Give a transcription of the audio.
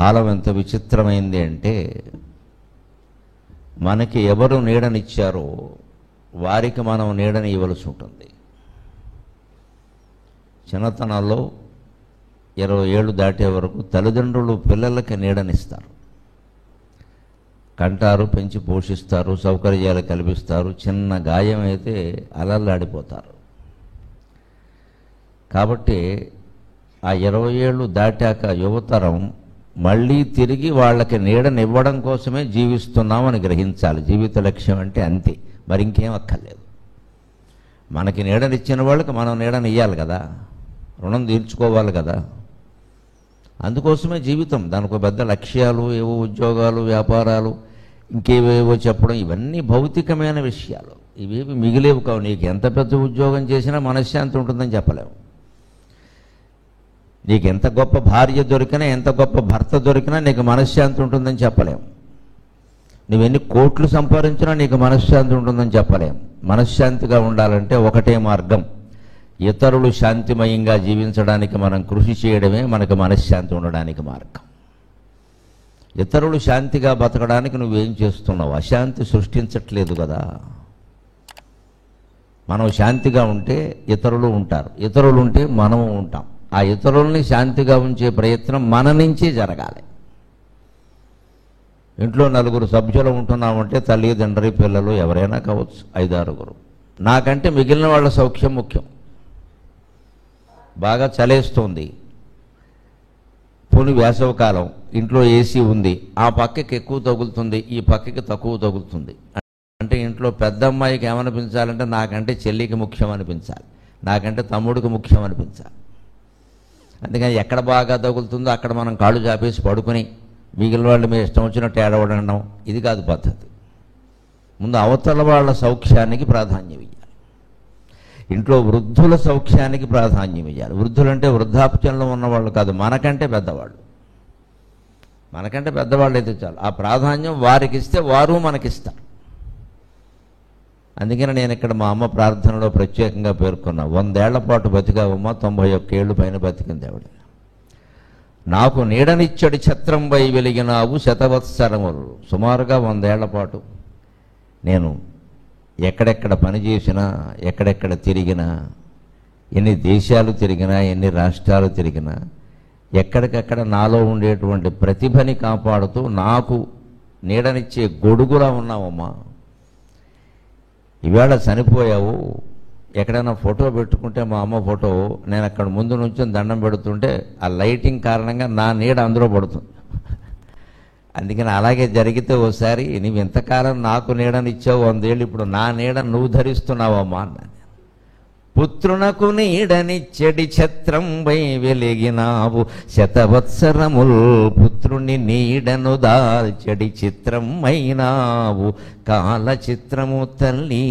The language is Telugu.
కాలం ఎంత విచిత్రమైంది అంటే, మనకి ఎవరు నీడనిచ్చారో వారికి మనం నీడని ఇవ్వవలసి ఉంటుంది. చిన్నతనాల్లో 20 ఏళ్ళు దాటే వరకు తల్లిదండ్రులు పిల్లలకి నీడనిస్తారు, కంటారు, పెంచి పోషిస్తారు, సౌకర్యాలు కల్పిస్తారు. చిన్న గాయం అయితే అలల్లాడిపోతారు. కాబట్టి ఆ 20 ఏళ్ళు దాటాక యువతరం మళ్ళీ తిరిగి వాళ్ళకి నీడనివ్వడం కోసమే జీవిస్తున్నామని గ్రహించాలి. జీవిత లక్ష్యం అంటే అంతే, మరి ఇంకేం అక్కర్లేదు. మనకి నీడనిచ్చిన వాళ్ళకి మనం నీడనివ్వాలి కదా, రుణం తీర్చుకోవాలి కదా. అందుకోసమే జీవితం. దానికి పెద్ద లక్ష్యాలు, ఏవో ఉద్యోగాలు, వ్యాపారాలు, ఇంకేవేవో చెప్పడం, ఇవన్నీ భౌతికమైన విషయాలు. ఇవేవి మిగిలేవు కావు. నీకు ఎంత పెద్ద ఉద్యోగం చేసినా మనశ్శాంతి ఉంటుందని చెప్పలేము. నీకు ఎంత గొప్ప భార్య దొరికినా, ఎంత గొప్ప భర్త దొరికినా నీకు మనశ్శాంతి ఉంటుందని చెప్పలేము. నువ్వెన్ని కోట్లు సంపాదించినా నీకు మనశ్శాంతి ఉంటుందని చెప్పలేము. మనశ్శాంతిగా ఉండాలంటే ఒకటే మార్గం, ఇతరులు శాంతిమయంగా జీవించడానికి మనం కృషి చేయడమే మనకు మనశ్శాంతి ఉండడానికి మార్గం. ఇతరులు శాంతిగా బతకడానికి నువ్వేం చేస్తున్నావు? అశాంతి సృష్టించట్లేదు కదా. మనం శాంతిగా ఉంటే ఇతరులు ఉంటారు, ఇతరులు ఉంటే మనము ఉంటాం. ఆ ఇతరుల్ని శాంతిగా ఉంచే ప్రయత్నం మన నుంచే జరగాలి. ఇంట్లో 4 సభ్యులు ఉంటున్నామంటే తల్లి, తండ్రి, పిల్లలు ఎవరైనా కావచ్చు, 5-6. నాకంటే మిగిలిన వాళ్ళ సౌఖ్యం ముఖ్యం. బాగా చలేస్తుంది, పోనీ వేసవకాలం, ఇంట్లో ఏసీ ఉంది, ఆ పక్కకి ఎక్కువ తగులుతుంది, ఈ పక్కకి తక్కువ తగులుతుంది అంటే ఇంట్లో పెద్ద అమ్మాయికి ఏమనిపించాలంటే నాకంటే చెల్లికి ముఖ్యం అనిపించాలి, నాకంటే తమ్ముడికి ముఖ్యం అనిపించాలి. అందుకని ఎక్కడ బాగా తగులుతుందో అక్కడ మనం కాళ్ళు చాపేసి పడుకుని మిగిలిన వాళ్ళు మీ ఇష్టం వచ్చినట్టు ఏడవడం, ఇది కాదు పద్ధతి. ముందు అవతల వాళ్ళ సౌఖ్యానికి ప్రాధాన్యం ఇవ్వాలి. ఇంట్లో వృద్ధుల సౌఖ్యానికి ప్రాధాన్యం ఇవ్వాలి. వృద్ధులంటే వృద్ధాప్యంలో ఉన్నవాళ్ళు కాదు, మనకంటే పెద్దవాళ్ళు. మనకంటే పెద్దవాళ్ళు అయితే చాలు. ఆ ప్రాధాన్యం వారికి ఇస్తే వారు మనకిస్తారు. అందుకని నేను ఇక్కడ మా అమ్మ ప్రార్థనలో ప్రత్యేకంగా పేర్కొన్నా, 100 ఏళ్ల పాటు బతికావమ్మ, 91 ఏళ్ళు పైన బతికింది ఆవిడ. నాకు నీడనిచ్చడి ఛత్రం వై వెలిగినావు శతవత్సరములు. సుమారుగా 100 ఏళ్ల పాటు నేను ఎక్కడెక్కడ పనిచేసినా, ఎక్కడెక్కడ తిరిగినా, ఎన్ని దేశాలు తిరిగినా, ఎన్ని రాష్ట్రాలు తిరిగినా, ఎక్కడికక్కడ నాలో ఉండేటువంటి ప్రతిభని కాపాడుతూ నాకు నీడనిచ్చే గొడుగులా ఉన్నావమ్మా. ఈవేళ చనిపోయావు, ఎక్కడైనా ఫోటో పెట్టుకుంటే మా అమ్మ ఫోటో నేను అక్కడ ముందు నుంచి దండం పెడుతుంటే ఆ లైటింగ్ కారణంగా నా నీడ అందులో పడుతుంది. అందుకని అలాగే జరిగితే ఓసారి నువ్వు ఇంతకాలం నాకు నీడనిచ్చావు 100 ఏళ్ళు, ఇప్పుడు నా నీడ నువ్వు ధరిస్తున్నావమ్మా అన్నాను. పుత్రునకు నీడనిచ్చడి ఛత్రం వై వెలిగినావు శతవత్సరముల్. పుత్రుని నీడను దాల్చడి చిత్రం అయినావు కాల చిత్రము తల్లి.